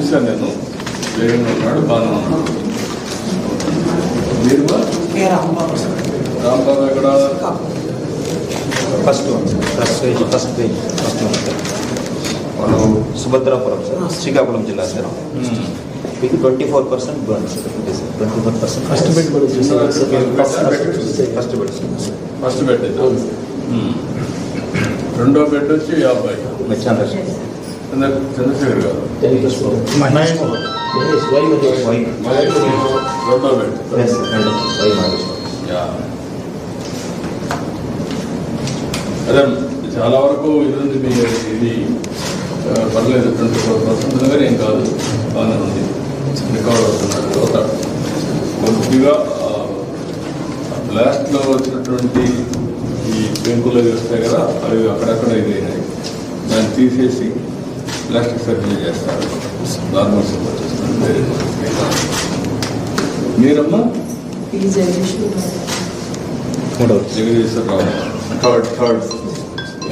చూశాను నేను. ధైర్యంగా ఉన్నాడు, బాగానే ఉన్నాడు. మీరు రాంబాబు ఎక్కడ? ఫస్ట్ పేజ్ మనం సుభద్రాపురం సార్, శ్రీకాకుళం జిల్లా సార్. మీకు 24% burn sir. 24% first bed first bed రెండో బెడ్ వచ్చి 50. చంద్రశేఖర్ గారు రెండో బెడ్. అదే చాలా వరకు ఇది ఉంది. ఇది పర్లేదు, 24% దగ్గర ఏం కాదు, బాగానే ఉంది, రికవర్ అవుతున్నాడు. అవుతాడు కొద్దిగా బ్లాస్ట్లో వచ్చినటువంటి ఈ పెంకులు వస్తాయి కదా, అవి అక్కడక్కడ ఇదైనాయి. దాన్ని తీసేసి ప్లాస్టిక్ సర్జరీ చేస్తారు. నార్మల్ సపోర్ట్ చేస్తారు. మీరమ్మా? జగదీశ్వరరావు థర్డ్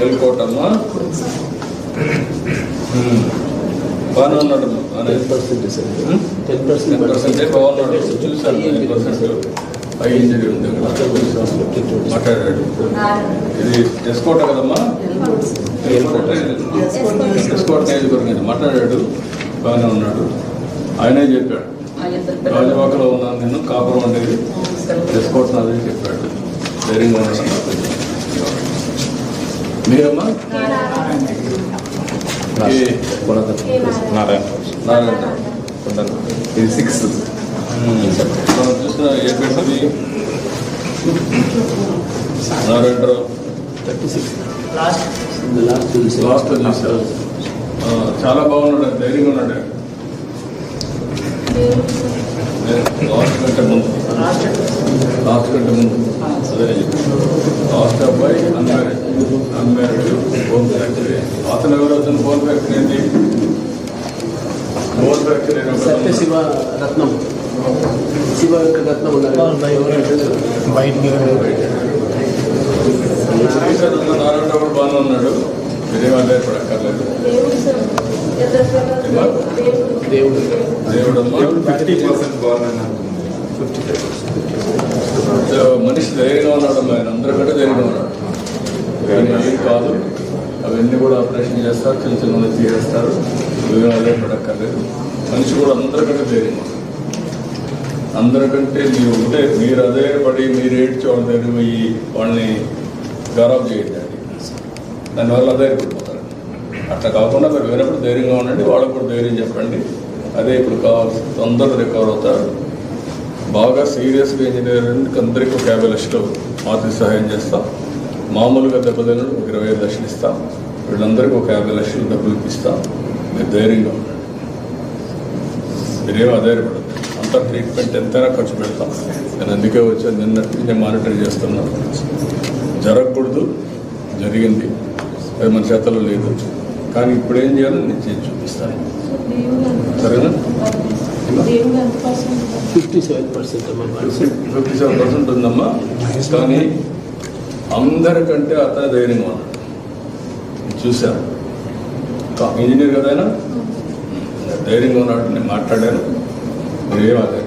ఎల్కోటమ్మా. బాగానే ఉన్నాడమ్మా. 10% బాగున్నాడు. చూసాను 10% హై ఇంజరీ ఉంది అక్కడ. మాట్లాడాడు. ఇది ఎస్కోట కదమ్మా? ఎస్కోట నియోజకవర్గం. మాట్లాడాడు, బాగానే ఉన్నాడు. ఆయనే చెప్పాడు, రాజవాకలో ఉన్నాను నేను, కాపురం ఉండేది, ఎస్కోట నాదని చెప్పాడు. ధైర్యంగా ఉన్నాడు. మీరమ్మా? నారాయణ. ఇది 6. మనం చూసిన ఏ పెట్టి నారాయణరావు 36 లాస్ట్ చూసారు. చాలా బాగున్నాడు, ధైర్యంగా ఉన్నాడు. లాస్ట్ కంటే ముందు అదే లాస్ట్ అబ్బాయి అన్మ్యారీడ్ బోన్ ఫ్రాక్చర్. అతను ఎవరు? అతను బోన్ ఫ్రాక్చర్ ఏంటి? బోన్ ఫ్రాక్చర్ శివ రత్నం ఉన్నారు. నారాయణ కూడా బాగానే ఉన్నాడు. మీరేం అక్కర్లేదు. దేవుడమ్మా 50% బాగున్నాను. మనిషి ధైర్యంగా ఉన్నాడమ్మా. ఆయన అందరికంటే ధైర్యంగా ఉన్నాడు. కానీ ఏం కాదు, అవన్నీ కూడా ఆపరేషన్ చేస్తారు, చిన్న చిన్న తీసేస్తారు. నువ్వేం అదే పడక్కర్లేదు. మనిషి కూడా అందరికంటే ధైర్యంగా ఉన్నాడు. అందరికంటే మీరు అదే పడి మీరు ఏడ్చి వాళ్ళ దగ్గర పోయి వాళ్ళని గౌరవం చేయండి. దానివల్ల అదే పడిపోతారు. అట్లా కాకుండా మీరు వేరేప్పుడు ధైర్యంగా ఉండండి, వాళ్ళకు కూడా ధైర్యం చెప్పండి. అదే ఇప్పుడు కావాల్సి తొందరగా రికవర్ అవుతారు. బాగా సీరియస్గా ఇంజనీరింగ్కి అందరికీ ఒక 50 లక్షలు ఆర్థిక సహాయం చేస్తాం. మామూలుగా దెబ్బతిన ఒక 25 లక్షలు ఇస్తాం. వీళ్ళందరికీ ఒక 50 లక్షలు డబ్బులు ఇస్తాం. మీరు ధైర్యంగా ఉండండి. మీరేమో అధైర్యపడదు. అంతా ట్రీట్మెంట్ ఎంతైనా ఖర్చు పెడతాం. నేను అందుకే వచ్చాను. నిన్నటి నేను మానిటర్ చేస్తున్నాను. జరగకూడదు, జరిగింది, అది మన చేతల్లో లేదు. కానీ ఇప్పుడు ఏం చేయాలో నేను చేసి చూపిస్తాను. సరేనా? 57% ఉందమ్మా. కానీ అందరికంటే అతను ధైర్యంగా ఉన్నాడు. చూశాను. ఇంజనీర్ కదా ఆయన, ధైర్యంగా ఉన్నాడు. నేను మాట్లాడాను. మీరేం అదే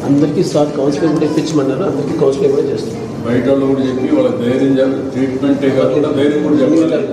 అందరికీ కౌన్సిలింగ్ కూడా ఇప్పించమన్నారు. అందరికీ కౌన్సిలింగ్ కూడా చేస్తాం. బయట వాళ్ళు కూడా చెప్పి వాళ్ళకి ధైర్యం, ట్రీట్మెంటే కాకుండా ధైర్యం కూడా చెప్పాలి.